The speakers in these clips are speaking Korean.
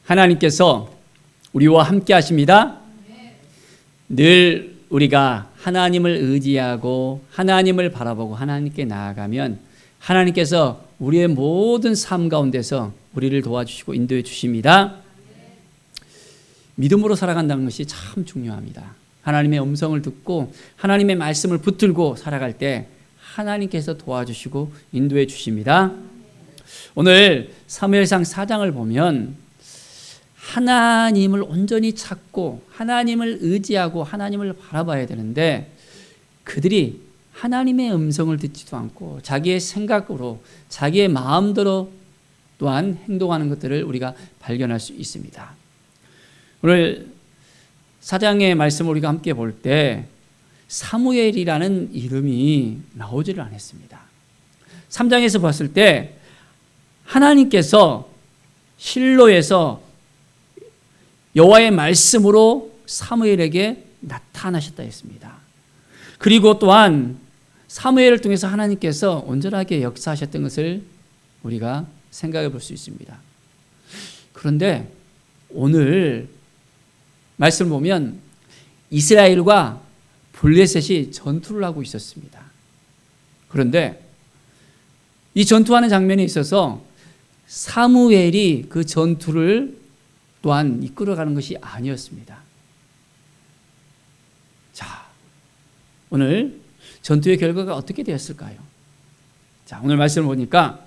하나님께서 우리와 함께 하십니다. 늘 우리가 하나님을 의지하고 하나님을 바라보고 하나님께 나아가면 하나님께서 우리의 모든 삶 가운데서 우리를 도와주시고 인도해 주십니다. 믿음으로 살아간다는 것이 참 중요합니다. 하나님의 음성을 듣고 하나님의 말씀을 붙들고 살아갈 때 하나님께서 도와주시고 인도해 주십니다. 오늘 사무엘상 4장을 보면 하나님을 온전히 찾고 하나님을 의지하고 하나님을 바라봐야 되는데 그들이 하나님의 음성을 듣지도 않고 자기의 생각으로 자기의 마음대로 또한 행동하는 것들을 우리가 발견할 수 있습니다. 오늘 4장의 말씀을 우리가 함께 볼 때 사무엘이라는 이름이 나오지를 않았습니다. 3장에서 봤을 때 하나님께서 실로에서 여호와의 말씀으로 사무엘에게 나타나셨다 했습니다. 그리고 또한 사무엘을 통해서 하나님께서 온전하게 역사하셨던 것을 우리가 생각해 볼 수 있습니다. 그런데 오늘 말씀을 보면 이스라엘과 블레셋이 전투를 하고 있었습니다. 그런데 이 전투하는 장면에 있어서 사무엘이 그 전투를 또한 이끌어가는 것이 아니었습니다. 자, 오늘 전투의 결과가 어떻게 되었을까요? 자, 오늘 말씀을 보니까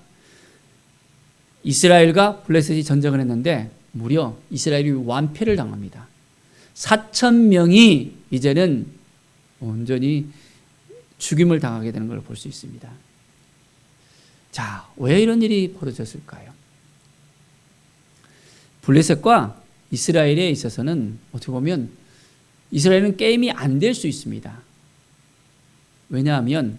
이스라엘과 블레셋이 전쟁을 했는데 무려 이스라엘이 완패를 당합니다. 4,000명이 이제는 온전히 죽임을 당하게 되는 걸 볼 수 있습니다. 자, 왜 이런 일이 벌어졌을까요? 블레셋과 이스라엘에 있어서는 어떻게 보면 이스라엘은 게임이 안 될 수 있습니다. 왜냐하면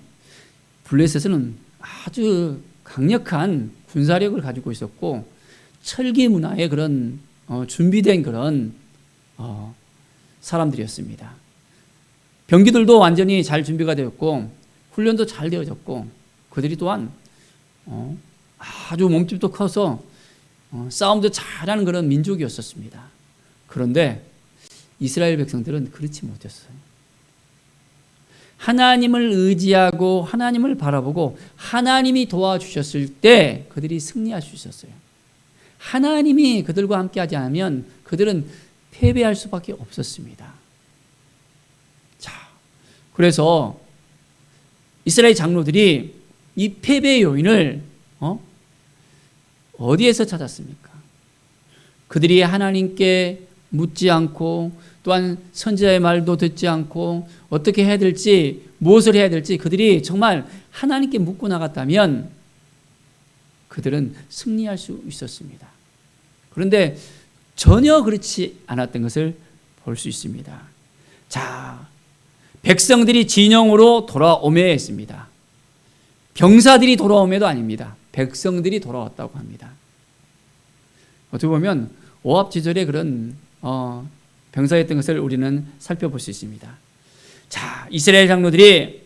블레셋은 아주 강력한 군사력을 가지고 있었고 철기 문화의 그런 준비된 그런 사람들이었습니다. 병기들도 완전히 잘 준비가 되었고 훈련도 잘 되어졌고 그들이 또한 아주 몸집도 커서 싸움도 잘하는 그런 민족이었었습니다. 그런데 이스라엘 백성들은 그렇지 못했어요. 하나님을 의지하고 하나님을 바라보고 하나님이 도와주셨을 때 그들이 승리할 수 있었어요. 하나님이 그들과 함께하지 않으면 그들은 패배할 수밖에 없었습니다. 자, 그래서 이스라엘 장로들이 이 패배의 요인을 어디에서 찾았습니까? 그들이 하나님께 묻지 않고 또한 선지자의 말도 듣지 않고 어떻게 해야 될지 무엇을 해야 될지 그들이 정말 하나님께 묻고 나갔다면 그들은 승리할 수 있었습니다. 그런데 전혀 그렇지 않았던 것을 볼 수 있습니다. 자, 백성들이 진영으로 돌아오매 했습니다. 병사들이 돌아오매도 아닙니다. 백성들이 돌아왔다고 합니다. 어떻게 보면 오합지졸의 그런 병사였던 것을 우리는 살펴볼 수 있습니다. 자, 이스라엘 장로들이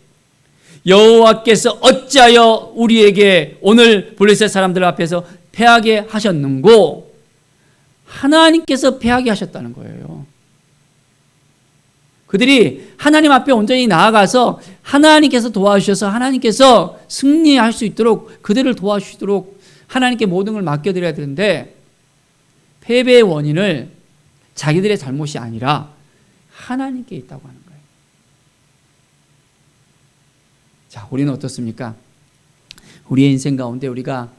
여호와께서 어찌하여 우리에게 오늘 블레셋 사람들 앞에서 패하게 하셨는고 하나님께서 패하게 하셨다는 거예요. 그들이 하나님 앞에 온전히 나아가서 하나님께서 도와주셔서 하나님께서 승리할 수 있도록 그들을 도와주시도록 하나님께 모든 걸 맡겨드려야 되는데 패배의 원인을 자기들의 잘못이 아니라 하나님께 있다고 하는 거예요. 자, 우리는 어떻습니까? 우리의 인생 가운데 우리가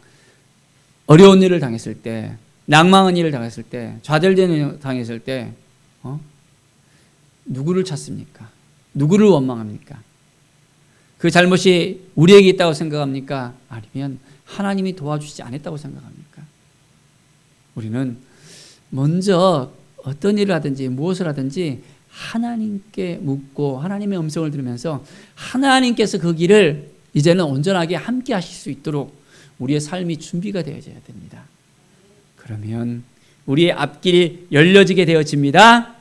어려운 일을 당했을 때, 낭망한 일을 당했을 때, 좌절되는 일을 당했을 때 누구를 찾습니까? 누구를 원망합니까? 그 잘못이 우리에게 있다고 생각합니까? 아니면 하나님이 도와주시지 않았다고 생각합니까? 우리는 먼저 어떤 일을 하든지 무엇을 하든지 하나님께 묻고 하나님의 음성을 들으면서 하나님께서 그 길을 이제는 온전하게 함께 하실 수 있도록 우리의 삶이 준비가 되어져야 됩니다. 그러면 우리의 앞길이 열려지게 되어집니다.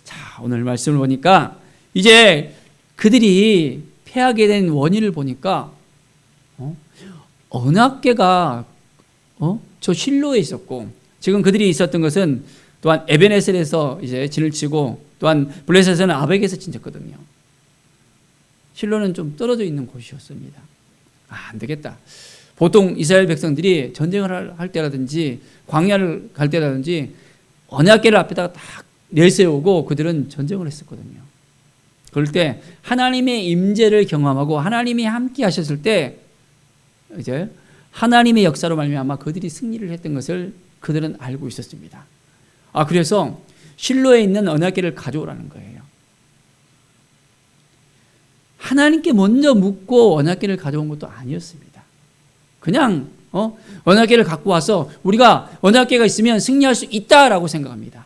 자, 오늘 말씀을 보니까 이제 그들이 패하게 된 원인을 보니까 언약궤가 저 실로에 있었고 지금 그들이 있었던 것은 또한 에베네셀에서 이제 진을 치고 또한 블레셋에서는 아벡에서 친쳤거든요. 실로는 좀 떨어져 있는 곳이었습니다. 안 되겠다. 보통 이스라엘 백성들이 전쟁을 할 때라든지 광야를 갈 때라든지 언약궤를 앞에다가 딱 내세우고 그들은 전쟁을 했었거든요. 그럴 때 하나님의 임재를 경험하고 하나님이 함께 하셨을 때 이제 하나님의 역사로 말미암아 그들이 승리를 했던 것을 그들은 알고 있었습니다. 그래서 실로에 있는 언약궤를 가져오라는 거예요. 하나님께 먼저 묻고 언약궤를 가져온 것도 아니었습니다. 그냥 언약궤를 갖고 와서 우리가 언약궤가 있으면 승리할 수 있다라고 생각합니다.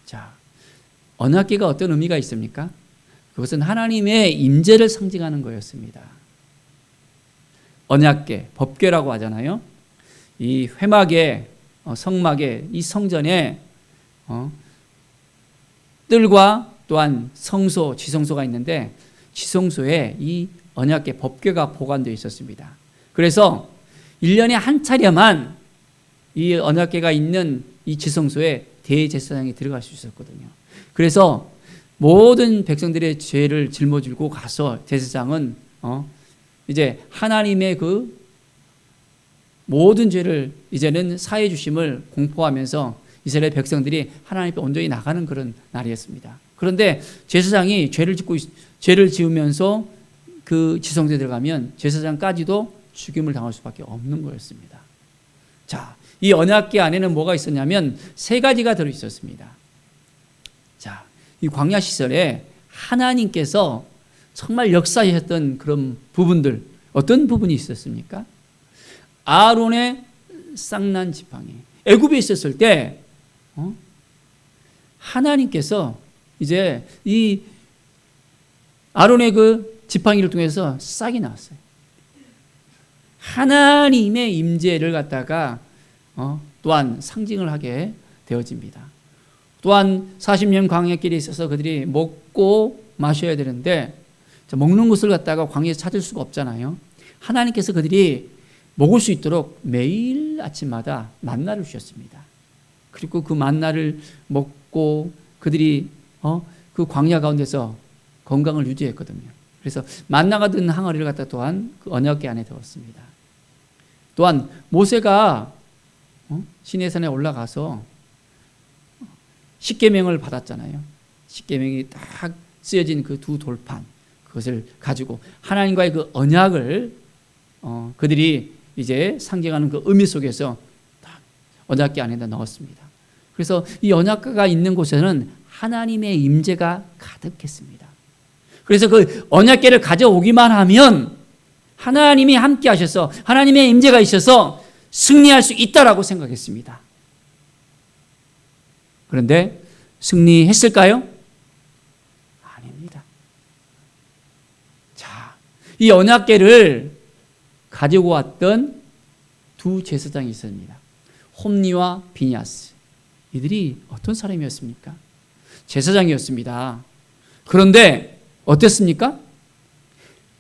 자, 언약궤가 어떤 의미가 있습니까? 그것은 하나님의 임재를 상징하는 거였습니다. 언약궤, 법궤라고 하잖아요. 이 회막에 성막에 이 성전에 뜰과 또한 성소, 지성소가 있는데 지성소에 이 언약궤 법궤가 보관되어 있었습니다. 그래서 1년에 한 차례만 이 언약궤가 있는 이 지성소에 대제사장이 들어갈 수 있었거든요. 그래서 모든 백성들의 죄를 짊어지고 가서 제사장은 이제 하나님의 그 모든 죄를 이제는 사해 주심을 공포하면서 이스라엘 백성들이 하나님 앞에 온전히 나가는 그런 날이었습니다. 그런데 제사장이 죄를 지으면서 그 지성소에 들어가면 제사장까지도 죽임을 당할 수밖에 없는 거였습니다. 자, 이 언약궤 안에는 뭐가 있었냐면 세 가지가 들어 있었습니다. 자, 이 광야 시설에 하나님께서 정말 역사하셨던 그런 부분들, 어떤 부분이 있었습니까? 아론의 쌍난 지팡이. 애굽에 있었을 때 하나님께서 이제 이 아론의 그 지팡이를 통해서 싹이 나왔어요. 하나님의 임재를 갖다가 또한 상징을 하게 되어집니다. 또한 40년 광야길에 있어서 그들이 먹고 마셔야 되는데 먹는 것을 갖다가 광야에서 찾을 수가 없잖아요. 하나님께서 그들이 먹을 수 있도록 매일 아침마다 만나를 주셨습니다. 그리고 그 만나를 먹고 그들이 그 광야 가운데서 건강을 유지했거든요. 그래서 만나가 든 항아리를 갖다 또한 그 언약궤 안에 넣었습니다. 또한 모세가 시내산에 올라가서 십계명을 받았잖아요. 십계명이 딱 쓰여진 그 두 돌판, 그것을 가지고 하나님과의 그 언약을 그들이 이제 상징하는 그 의미 속에서 딱 언약궤 안에다 넣었습니다. 그래서 이 언약궤가 있는 곳에는 하나님의 임재가 가득했습니다. 그래서 그 언약궤를 가져오기만 하면 하나님이 함께 하셔서 하나님의 임재가 있어서 승리할 수 있다라고 생각했습니다. 그런데 승리했을까요? 아닙니다. 자, 이 언약궤를 가지고 왔던 두 제사장이 있습니다. 홈니와 비냐스. 이들이 어떤 사람이었습니까? 제사장이었습니다. 그런데 어땠습니까?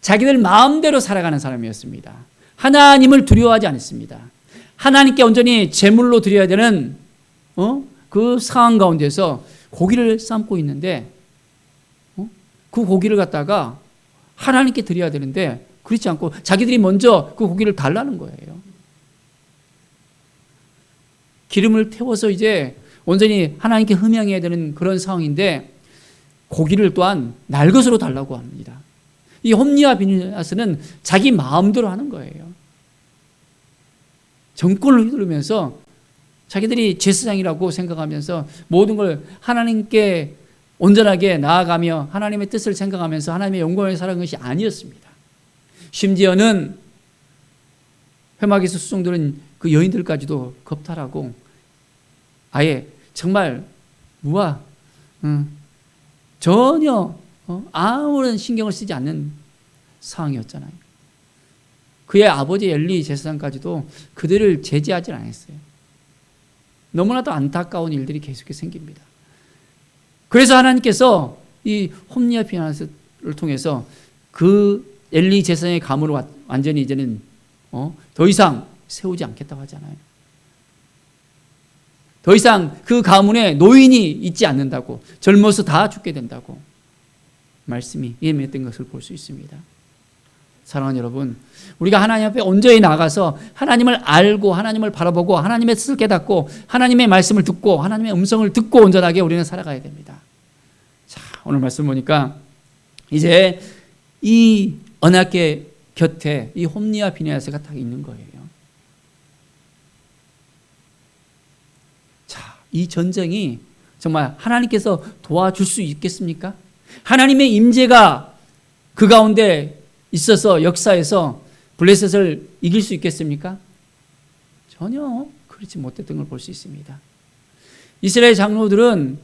자기들 마음대로 살아가는 사람이었습니다. 하나님을 두려워하지 않았습니다. 하나님께 온전히 제물로 드려야 되는 그 상황 가운데서 고기를 삶고 있는데 그 고기를 갖다가 하나님께 드려야 되는데 그렇지 않고 자기들이 먼저 그 고기를 달라는 거예요. 기름을 태워서 이제 온전히 하나님께 흠양해야 되는 그런 상황인데 고기를 또한 날 것으로 달라고 합니다. 이 홈니와 비냐스는 자기 마음대로 하는 거예요. 정권을 휘두르면서 자기들이 제사장이라고 생각하면서 모든 걸 하나님께 온전하게 나아가며 하나님의 뜻을 생각하면서 하나님의 영광을 살아가는 것이 아니었습니다. 심지어는 회막에서 수종들은 그 여인들까지도 겁탈하고 아예 정말 전혀 아무런 신경을 쓰지 않는 상황이었잖아요. 그의 아버지 엘리 제사장까지도 그들을 제지하지 않았어요. 너무나도 안타까운 일들이 계속해서 생깁니다. 그래서 하나님께서 이 홈니와 비냐스를 통해서 그 엘리 제사장의 가문을 완전히 이제는 더 이상 세우지 않겠다고 하잖아요. 더 이상 그 가문에 노인이 있지 않는다고, 젊어서 다 죽게 된다고 말씀이 예언했던 것을 볼 수 있습니다. 사랑하는 여러분, 우리가 하나님 앞에 온전히 나가서 하나님을 알고 하나님을 바라보고 하나님의 뜻을 깨닫고 하나님의 말씀을 듣고 하나님의 음성을 듣고 온전하게 우리는 살아가야 됩니다. 자, 오늘 말씀 보니까 이제 이 언약궤 곁에 이 홈리와 비느하스가 딱 있는 거예요. 자, 이 전쟁이 정말 하나님께서 도와줄 수 있겠습니까? 하나님의 임재가 그 가운데 있어서 역사에서 블레셋을 이길 수 있겠습니까? 전혀 그렇지 못했던 걸 볼 수 있습니다. 이스라엘 장로들은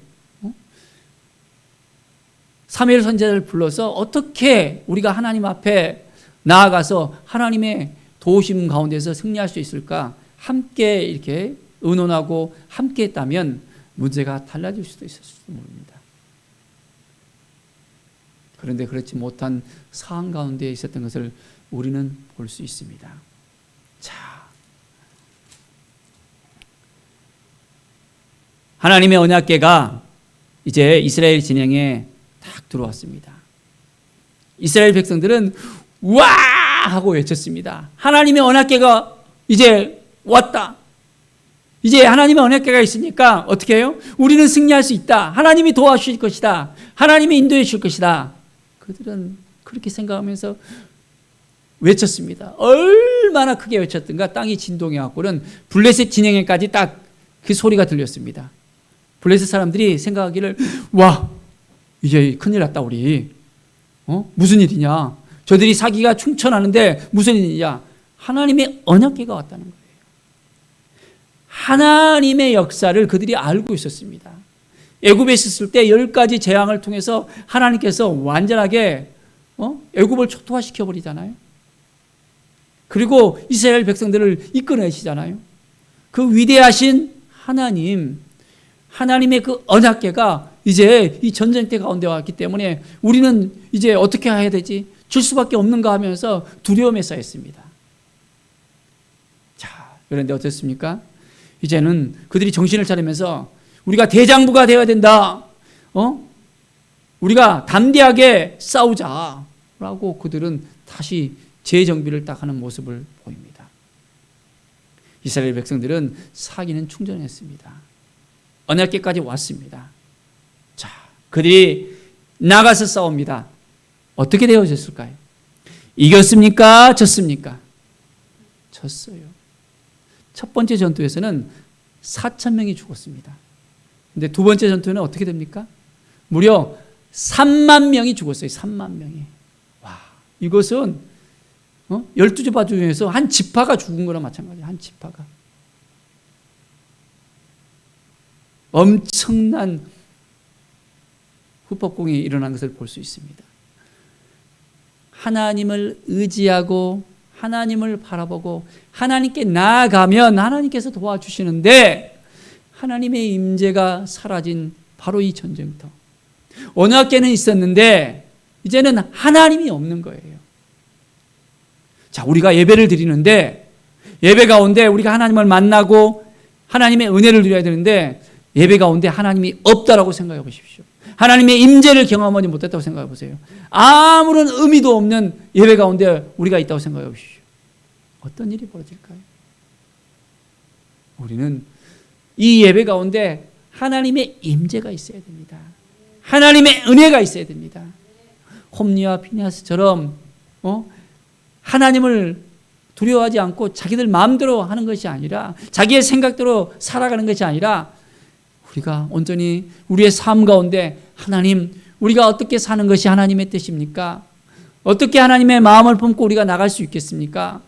사무엘 선지자를 불러서 어떻게 우리가 하나님 앞에 나아가서 하나님의 도우심 가운데서 승리할 수 있을까 함께 이렇게 의논하고 함께 했다면 문제가 달라질 수도 있었을지도 모릅니다. 그런데 그렇지 못한 상황 가운데 있었던 것을 우리는 볼 수 있습니다. 자, 하나님의 언약궤가 이제 이스라엘 진영에 딱 들어왔습니다. 이스라엘 백성들은 와 하고 외쳤습니다. 하나님의 언약궤가 이제 왔다. 이제 하나님의 언약궤가 있으니까 어떻게 해요? 우리는 승리할 수 있다. 하나님이 도와주실 것이다. 하나님이 인도해 주실 것이다. 그들은 그렇게 생각하면서 외쳤습니다. 얼마나 크게 외쳤던가 땅이 진동해갖고는 블레셋 진영에까지 딱 그 소리가 들렸습니다. 블레셋 사람들이 생각하기를 와 이제 큰일 났다 우리. 무슨 일이냐. 저들이 사기가 충천하는데 무슨 일이냐. 하나님의 언약궤가 왔다는 거예요. 하나님의 역사를 그들이 알고 있었습니다. 애굽에 있었을 때 10가지 재앙을 통해서 하나님께서 완전하게 애굽을 초토화시켜 버리잖아요. 그리고 이스라엘 백성들을 이끌어내시잖아요. 그 위대하신 하나님의 그 언약궤가 이제 이 전쟁터 가운데 왔기 때문에 우리는 이제 어떻게 해야 되지? 줄 수밖에 없는가 하면서 두려움에 쌓였습니다. 자, 그런데 어떻습니까? 이제는 그들이 정신을 차리면서 우리가 대장부가 되어야 된다. 우리가 담대하게 싸우자라고 그들은 다시 재정비를 딱 하는 모습을 보입니다. 이스라엘 백성들은 사기는 충전했습니다. 언약궤까지 왔습니다. 자, 그들이 나가서 싸웁니다. 어떻게 되어졌을까요? 이겼습니까? 졌습니까? 졌어요. 첫 번째 전투에서는 4,000명이 죽었습니다. 근데 두 번째 전투는 어떻게 됩니까? 무려 3만 명이 죽었어요. 3만 명이. 와, 이것은 12지파 중에서 한 지파가 죽은 거랑 마찬가지예요. 한 지파가. 엄청난 후폭풍이 일어난 것을 볼 수 있습니다. 하나님을 의지하고 하나님을 바라보고 하나님께 나아가면 하나님께서 도와주시는데 하나님의 임재가 사라진 바로 이 전쟁터. 언약궤는 있었는데 이제는 하나님이 없는 거예요. 자, 우리가 예배를 드리는데 예배 가운데 우리가 하나님을 만나고 하나님의 은혜를 누려야 되는데 예배 가운데 하나님이 없다라고 생각해 보십시오. 하나님의 임재를 경험하지 못했다고 생각해 보세요. 아무런 의미도 없는 예배 가운데 우리가 있다고 생각해 보십시오. 어떤 일이 벌어질까요? 우리는 이 예배 가운데 하나님의 임재가 있어야 됩니다. 하나님의 은혜가 있어야 됩니다. 홈리와 피니하스처럼 하나님을 두려워하지 않고 자기들 마음대로 하는 것이 아니라 자기의 생각대로 살아가는 것이 아니라 우리가 온전히 우리의 삶 가운데 하나님, 우리가 어떻게 사는 것이 하나님의 뜻입니까? 어떻게 하나님의 마음을 품고 우리가 나갈 수 있겠습니까?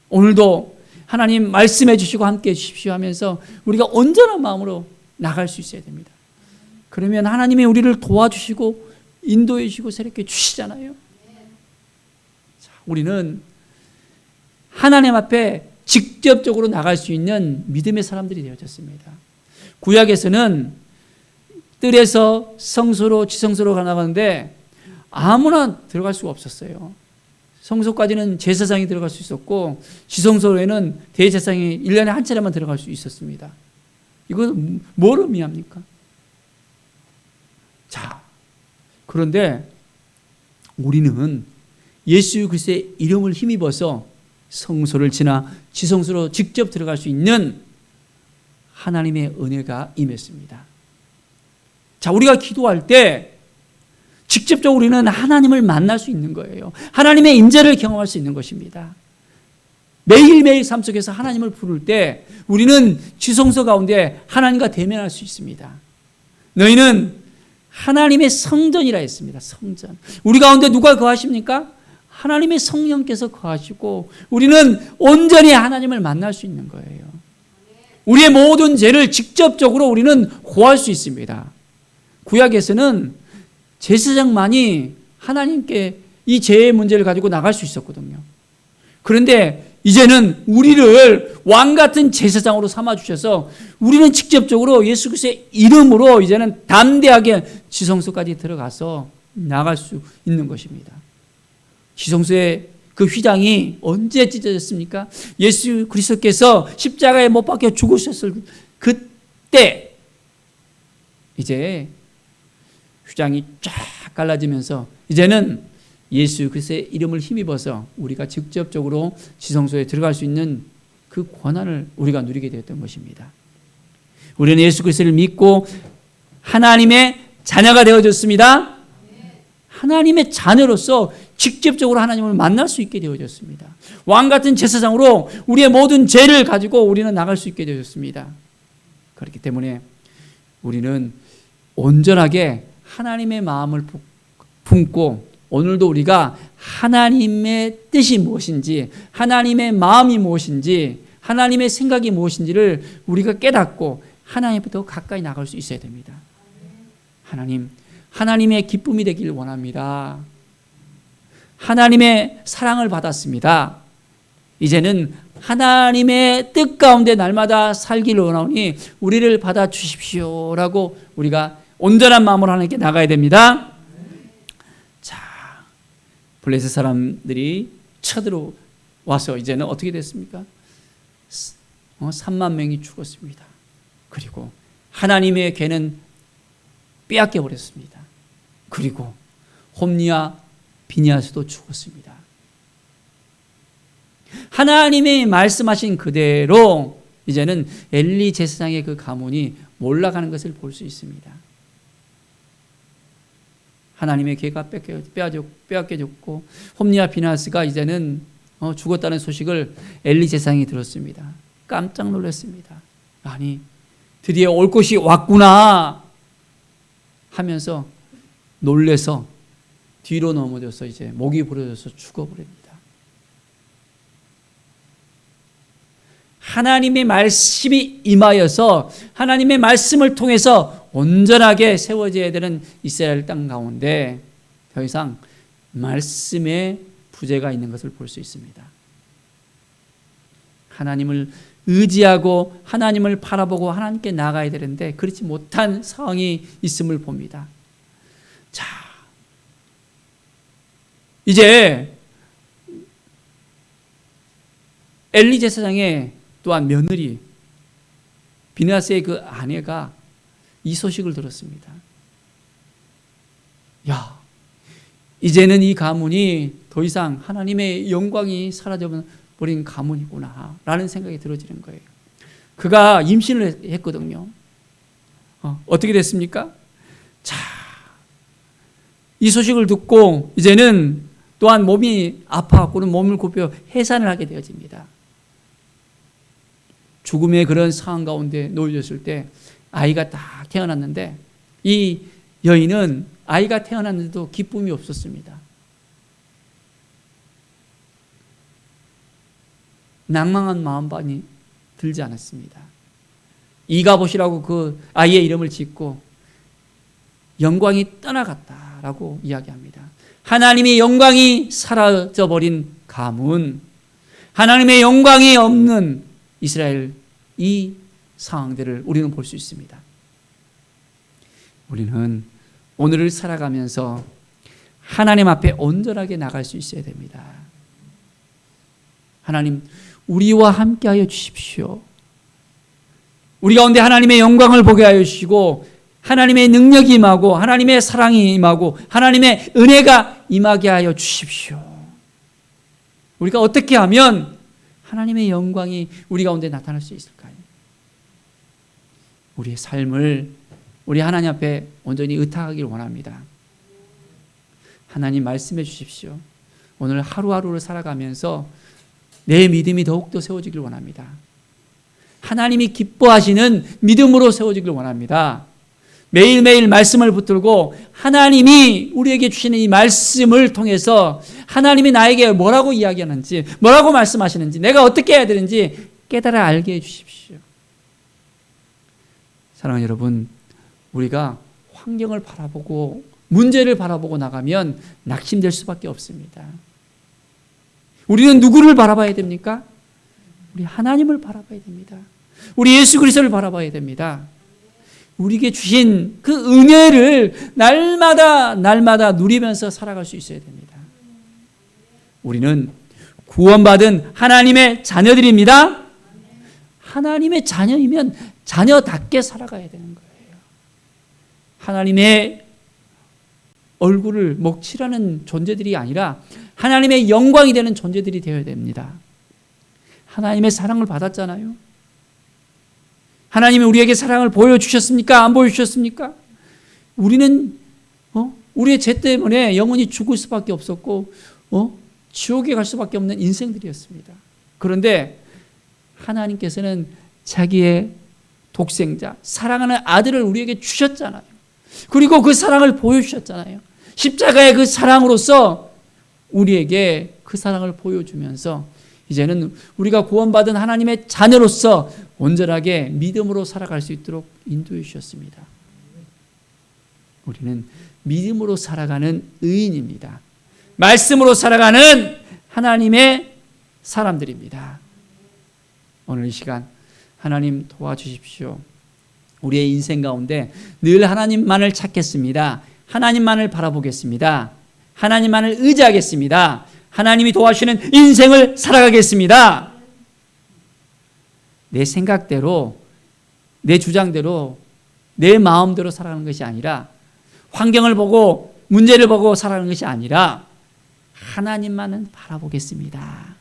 오늘도 하나님 말씀해 주시고 함께 해 주십시오 하면서 우리가 온전한 마음으로 나갈 수 있어야 됩니다. 그러면 하나님이 우리를 도와주시고 인도해 주시고 새롭게 주시잖아요. 자, 우리는 하나님 앞에 직접적으로 나갈 수 있는 믿음의 사람들이 되어졌습니다. 구약에서는 뜰에서 성소로 지성소로 나가는데 아무나 들어갈 수가 없었어요. 성소까지는 제사장이 들어갈 수 있었고 지성소에는 대제사장이 1년에 한 차례만 들어갈 수 있었습니다. 이건 뭘 의미합니까? 자, 그런데 우리는 예수 그리스도의 이름을 힘입어서 성소를 지나 지성소로 직접 들어갈 수 있는 하나님의 은혜가 임했습니다. 자, 우리가 기도할 때 직접적으로 우리는 하나님을 만날 수 있는 거예요. 하나님의 임재를 경험할 수 있는 것입니다. 매일매일 삶 속에서 하나님을 부를 때 우리는 지성소 가운데 하나님과 대면할 수 있습니다. 너희는 하나님의 성전이라 했습니다. 성전. 우리 가운데 누가 거하십니까? 하나님의 성령께서 거하시고 우리는 온전히 하나님을 만날 수 있는 거예요. 우리의 모든 죄를 직접적으로 우리는 고할 수 있습니다. 구약에서는 제사장만이 하나님께 이 죄의 문제를 가지고 나갈 수 있었거든요. 그런데 이제는 우리를 왕같은 제사장으로 삼아주셔서 우리는 직접적으로 예수 그리스도의 이름으로 이제는 담대하게 지성소까지 들어가서 나갈 수 있는 것입니다. 지성소의 그 휘장이 언제 찢어졌습니까? 예수 그리스도께서 십자가에 못 박혀 죽으셨을 그때 이제 휘장이 쫙 갈라지면서 이제는 예수 그리스도의 이름을 힘입어서 우리가 직접적으로 지성소에 들어갈 수 있는 그 권한을 우리가 누리게 되었던 것입니다. 우리는 예수 그리스도를 믿고 하나님의 자녀가 되어졌습니다. 하나님의 자녀로서 직접적으로 하나님을 만날 수 있게 되어졌습니다. 왕같은 제사장으로 우리의 모든 죄를 가지고 우리는 나갈 수 있게 되어졌습니다. 그렇기 때문에 우리는 온전하게 하나님의 마음을 품고 오늘도 우리가 하나님의 뜻이 무엇인지, 하나님의 마음이 무엇인지, 하나님의 생각이 무엇인지를 우리가 깨닫고 하나님부터 가까이 나갈 수 있어야 됩니다. 하나님의 기쁨이 되기를 원합니다. 하나님의 사랑을 받았습니다. 이제는 하나님의 뜻 가운데 날마다 살기를 원하오니 우리를 받아주십시오라고 우리가 온전한 마음으로 하나님께 나가야 됩니다. 블레셋 사람들이 쳐들어와서 이제는 어떻게 됐습니까? 3만 명이 죽었습니다. 그리고 하나님의 괴는 빼앗겨 버렸습니다. 그리고 홈리와 비니아스도 죽었습니다. 하나님이 말씀하신 그대로 이제는 엘리 제사장의 그 가문이 몰락하는 것을 볼 수 있습니다. 하나님의 괴가 빼앗겨졌고 홈리와 비나스가 이제는 죽었다는 소식을 엘리 제사장이 들었습니다. 깜짝 놀랐습니다. 아니 드디어 올 것이 왔구나 하면서 놀래서 뒤로 넘어져서 이제 목이 부러져서 죽어버립니다. 하나님의 말씀이 임하여서 하나님의 말씀을 통해서 온전하게 세워져야 되는 이스라엘 땅 가운데 더 이상 말씀에 부재가 있는 것을 볼 수 있습니다. 하나님을 의지하고 하나님을 바라보고 하나님께 나아가야 되는데 그렇지 못한 상황이 있음을 봅니다. 자, 이제 엘리 제사장의 또한 며느리 비느하스의 그 아내가 이 소식을 들었습니다. 야, 이제는 이 가문이 더 이상 하나님의 영광이 사라져버린 가문이구나 라는 생각이 들어지는 거예요. 그가 임신을 했거든요. 어떻게 됐습니까? 자, 이 소식을 듣고 이제는 또한 몸이 아파갖고는 몸을 굽혀 해산을 하게 되어집니다. 죽음의 그런 상황 가운데 놓여졌을 때 아이가 딱 태어났는데 이 여인은 아이가 태어났는데도 기쁨이 없었습니다. 낭망한 마음만이 들지 않았습니다. 이가봇이라고 그 아이의 이름을 짓고 영광이 떠나갔다라고 이야기합니다. 하나님의 영광이 사라져버린 가문, 하나님의 영광이 없는 이스라엘, 이 상황들을 우리는 볼 수 있습니다. 우리는 오늘을 살아가면서 하나님 앞에 온전하게 나갈 수 있어야 됩니다. 하나님, 우리와 함께하여 주십시오. 우리 가운데 하나님의 영광을 보게 하여 주시고 하나님의 능력이 임하고 하나님의 사랑이 임하고 하나님의 은혜가 임하게 하여 주십시오. 우리가 어떻게 하면 하나님의 영광이 우리 가운데 나타날 수 있을까요? 우리의 삶을 우리 하나님 앞에 온전히 의탁하기를 원합니다. 하나님 말씀해 주십시오. 오늘 하루하루를 살아가면서 내 믿음이 더욱더 세워지길 원합니다. 하나님이 기뻐하시는 믿음으로 세워지길 원합니다. 매일매일 말씀을 붙들고 하나님이 우리에게 주시는 이 말씀을 통해서 하나님이 나에게 뭐라고 이야기하는지, 뭐라고 말씀하시는지, 내가 어떻게 해야 되는지 깨달아 알게 해 주십시오. 사랑하는 여러분, 우리가 환경을 바라보고 문제를 바라보고 나가면 낙심될 수밖에 없습니다. 우리는 누구를 바라봐야 됩니까? 우리 하나님을 바라봐야 됩니다. 우리 예수 그리스도를 바라봐야 됩니다. 우리에게 주신 그 은혜를 날마다 누리면서 살아갈 수 있어야 됩니다. 우리는 구원받은 하나님의 자녀들입니다. 하나님의 자녀이면 자녀답게 살아가야 되는 거예요. 하나님의 얼굴을 먹칠하는 존재들이 아니라 하나님의 영광이 되는 존재들이 되어야 됩니다. 하나님의 사랑을 받았잖아요. 하나님이 우리에게 사랑을 보여주셨습니까? 안 보여주셨습니까? 우리는 우리의 죄 때문에 영원히 죽을 수밖에 없었고 지옥에 갈 수밖에 없는 인생들이었습니다. 그런데 하나님께서는 자기의 독생자, 사랑하는 아들을 우리에게 주셨잖아요. 그리고 그 사랑을 보여주셨잖아요. 십자가의 그 사랑으로서 우리에게 그 사랑을 보여주면서 이제는 우리가 구원받은 하나님의 자녀로서 온전하게 믿음으로 살아갈 수 있도록 인도해 주셨습니다. 우리는 믿음으로 살아가는 의인입니다. 말씀으로 살아가는 하나님의 사람들입니다. 오늘 이 시간 하나님 도와주십시오. 우리의 인생 가운데 늘 하나님만을 찾겠습니다. 하나님만을 바라보겠습니다. 하나님만을 의지하겠습니다. 하나님이 도와주시는 인생을 살아가겠습니다. 내 생각대로, 내 주장대로, 내 마음대로 살아가는 것이 아니라 환경을 보고 문제를 보고 살아가는 것이 아니라 하나님만은 바라보겠습니다.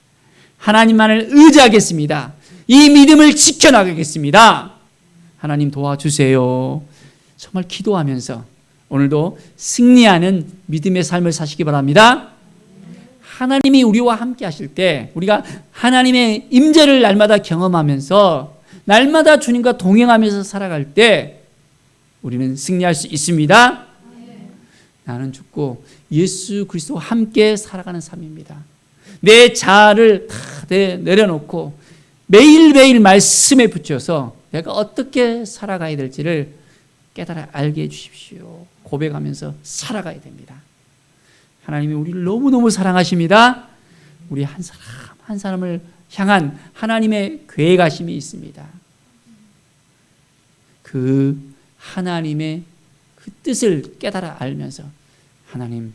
하나님만을 의지하겠습니다. 이 믿음을 지켜나가겠습니다. 하나님 도와주세요. 정말 기도하면서 오늘도 승리하는 믿음의 삶을 사시기 바랍니다. 하나님이 우리와 함께 하실 때 우리가 하나님의 임재를 날마다 경험하면서 날마다 주님과 동행하면서 살아갈 때 우리는 승리할 수 있습니다. 나는 죽고 예수 그리스도와 함께 살아가는 삶입니다. 내 자아를 다 내려놓고 매일매일 말씀에 붙여서 내가 어떻게 살아가야 될지를 깨달아 알게 해주십시오. 고백하면서 살아가야 됩니다. 하나님이 우리를 너무너무 사랑하십니다. 우리 한 사람 한 사람을 향한 하나님의 계획하심이 있습니다. 그 하나님의 그 뜻을 깨달아 알면서 하나님,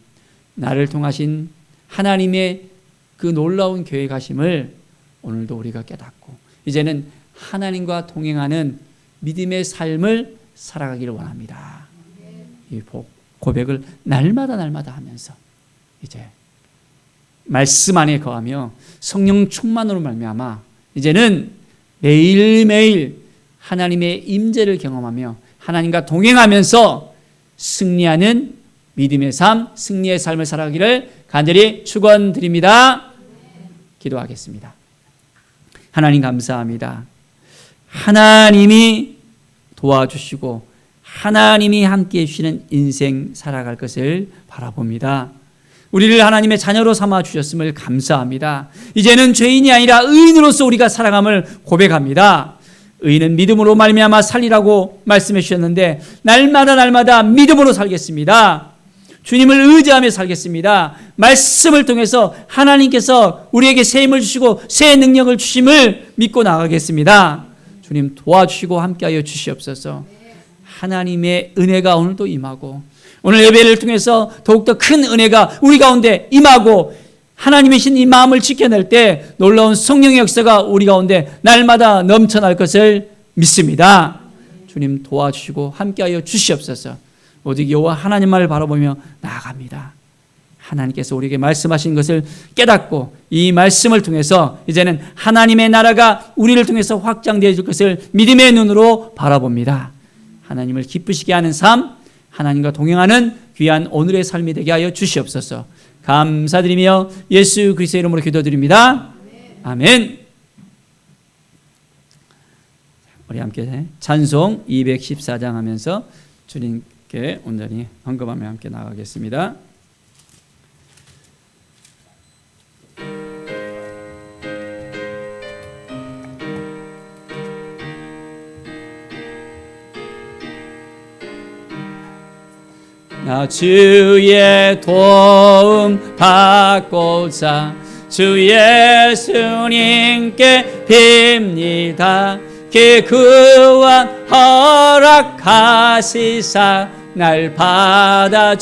나를 통하신 하나님의 그 놀라운 계획하심을 오늘도 우리가 깨닫고 이제는 하나님과 동행하는 믿음의 삶을 살아가기를 원합니다. 이 고백을 날마다 하면서 이제 말씀 안에 거하며 성령 충만으로 말미암아 이제는 매일매일 하나님의 임재를 경험하며 하나님과 동행하면서 승리하는 믿음의 삶, 승리의 삶을 살아가기를 간절히 축원드립니다. 기도하겠습니다. 하나님 감사합니다. 하나님이 도와주시고 하나님이 함께해 주시는 인생 살아갈 것을 바라봅니다. 우리를 하나님의 자녀로 삼아 주셨음을 감사합니다. 이제는 죄인이 아니라 의인으로서 우리가 살아감을 고백합니다. 의인은 믿음으로 말미암아 살리라고 말씀해 주셨는데 날마다 믿음으로 살겠습니다. 주님을 의지하며 살겠습니다. 말씀을 통해서 하나님께서 우리에게 새 힘을 주시고 새 능력을 주심을 믿고 나가겠습니다. 주님 도와주시고 함께하여 주시옵소서. 하나님의 은혜가 오늘도 임하고 오늘 예배를 통해서 더욱더 큰 은혜가 우리 가운데 임하고 하나님이신 이 마음을 지켜낼 때 놀라운 성령의 역사가 우리 가운데 날마다 넘쳐날 것을 믿습니다. 주님 도와주시고 함께하여 주시옵소서. 오직 여호와 하나님만을 바라보며 나아갑니다. 하나님께서 우리에게 말씀하신 것을 깨닫고 이 말씀을 통해서 이제는 하나님의 나라가 우리를 통해서 확장되어질 것을 믿음의 눈으로 바라봅니다. 하나님을 기쁘시게 하는 삶, 하나님과 동행하는 귀한 오늘의 삶이 되게 하여 주시옵소서. 감사드리며 예수 그리스도의 이름으로 기도드립니다. 아멘. 우리 함께 찬송 214장 하면서 주님께 온전히 헌금하며 함께 나가겠습니다. 나 주의 도움 받고자 주 예수님께 빕니다. 구원 허락하시사 날 받아주소서.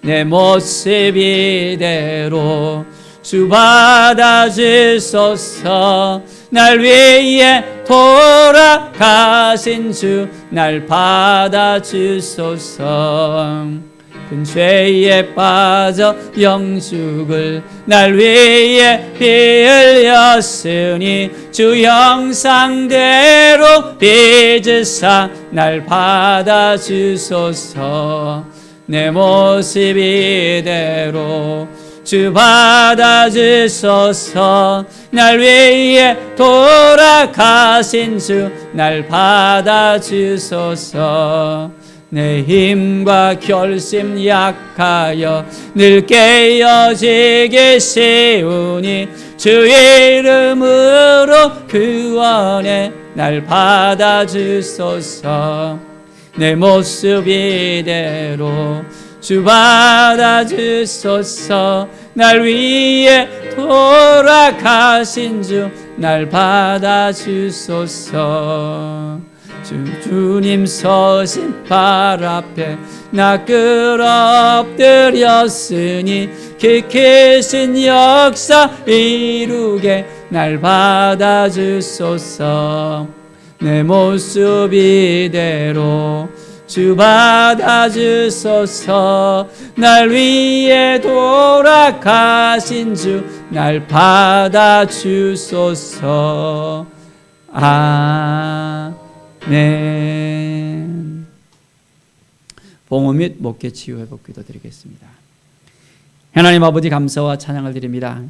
내 모습 이대로 주 받아주소서. 날 위해 돌아가신 주 날 받아주소서. 큰 죄에 빠져 영죽을 날 위해 피 흘렸으니 주 형상대로 빚으사 날 받아주소서. 내 모습 이대로 주 받아주소서. 날 위해 돌아가신 주 날 받아주소서. 내 힘과 결심 약하여 늘 깨어지기 쉬우니 주 이름으로 구원해 날 받아주소서. 내 모습 이대로 주 받아주소서. 날 위해 돌아가신 주 날 받아주소서. 주님 서신 발 앞에 나 끌어엎드렸으니 기쁘신 역사 이루게 날 받아주소서. 내 모습 이대로 주 받아주소서. 날 위해 돌아가신 주 날 받아주소서. 아멘. 봉헌 및 목회 치유 회복 기도 드리겠습니다. 하나님 아버지 감사와 찬양을 드립니다.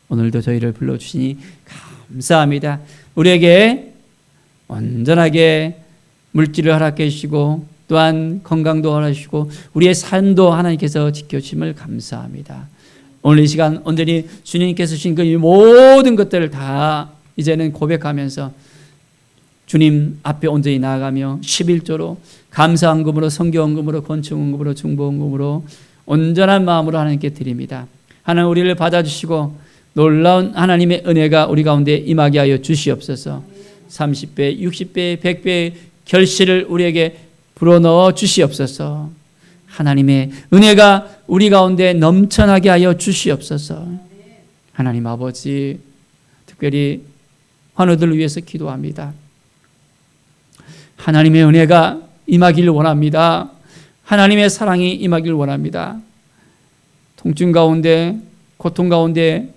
오늘도 저희를 불러주시니 감사합니다. 우리에게 온전하게 물질을 허락해 주시고 또한 건강도 허락하시고 우리의 삶도 하나님께서 지켜주심을 감사합니다. 오늘 이 시간 온전히 주님께서 주신 그 모든 것들을 다 이제는 고백하면서 주님 앞에 온전히 나아가며 11조로 감사헌금으로 성교헌금으로 건축헌금으로 중보헌금으로 온전한 마음으로 하나님께 드립니다. 하나님 우리를 받아주시고 놀라운 하나님의 은혜가 우리 가운데 임하게 하여 주시옵소서. 30배, 60배, 100배의 결실을 우리에게 불어넣어 주시옵소서. 하나님의 은혜가 우리 가운데 넘쳐나게 하여 주시옵소서. 하나님 아버지 특별히 환우들을 위해서 기도합니다. 하나님의 은혜가 임하기를 원합니다. 하나님의 사랑이 임하기를 원합니다. 통증 가운데 고통 가운데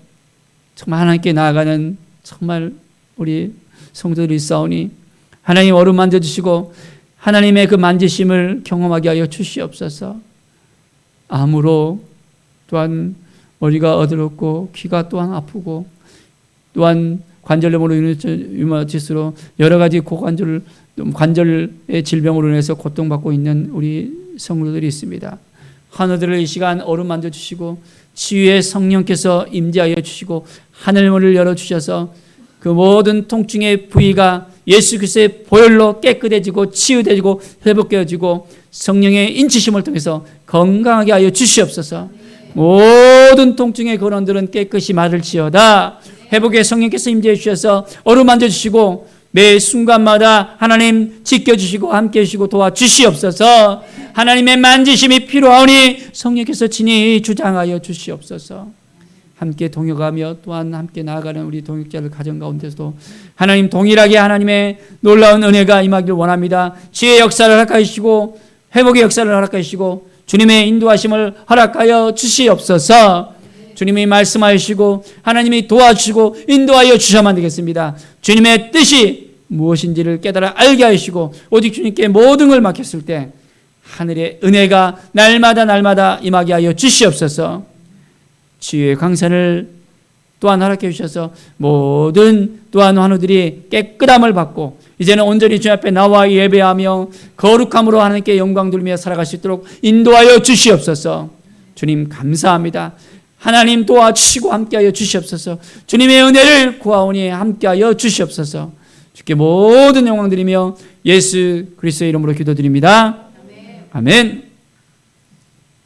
정말 하나님께 나아가는 정말 우리 성도들이 있사오니 하나님 어루만져 주시고 하나님의 그 만지심을 경험하게 하여 주시옵소서. 암으로 또한 머리가 어지럽고 귀가 또한 아프고 또한 관절염으로 유마티스로 여러 가지 관절의 질병으로 인해서 고통받고 있는 우리 성도들이 있습니다. 환우들을 이 시간 어루만져 주시고 치유의 성령께서 임재하여 주시고 하늘문을 열어주셔서 그 모든 통증의 부위가 예수 그리스도의 보혈로 깨끗해지고 치유되고 회복되어지고 성령의 인치심을 통해서 건강하게 하여 주시옵소서. 모든 통증의 근원들은 깨끗이 마를지어다. 회복의 성령께서 임재해 주셔서 어루만져 주시고 매 순간마다 하나님 지켜주시고 함께해 주시고 도와주시옵소서. 하나님의 만지심이 필요하오니 성령께서 친히 주장하여 주시옵소서. 함께 동역하며 또한 함께 나아가는 우리 동역자들 가정 가운데서도 하나님 동일하게 하나님의 놀라운 은혜가 임하기를 원합니다. 지혜의 역사를 허락하여 주시고 회복의 역사를 허락하여 주시고 주님의 인도하심을 허락하여 주시옵소서. 주님이 말씀하여 주시고 하나님이 도와주시고 인도하여 주셔야만 되겠습니다. 주님의 뜻이 무엇인지를 깨달아 알게 하시고 오직 주님께 모든 걸 맡겼을 때 하늘의 은혜가 날마다 임하게 하여 주시옵소서. 치유의 강산을 또한 허락해 주셔서 모든 또한 환우들이 깨끗함을 받고 이제는 온전히 주님 앞에 나와 예배하며 거룩함으로 하나님께 영광 돌리며 살아갈 수 있도록 인도하여 주시옵소서. 주님 감사합니다. 하나님 도와주시고 함께하여 주시옵소서. 주님의 은혜를 구하오니 함께하여 주시옵소서. 주께 모든 영광 드리며 예수 그리스도의 이름으로 기도드립니다. 아멘.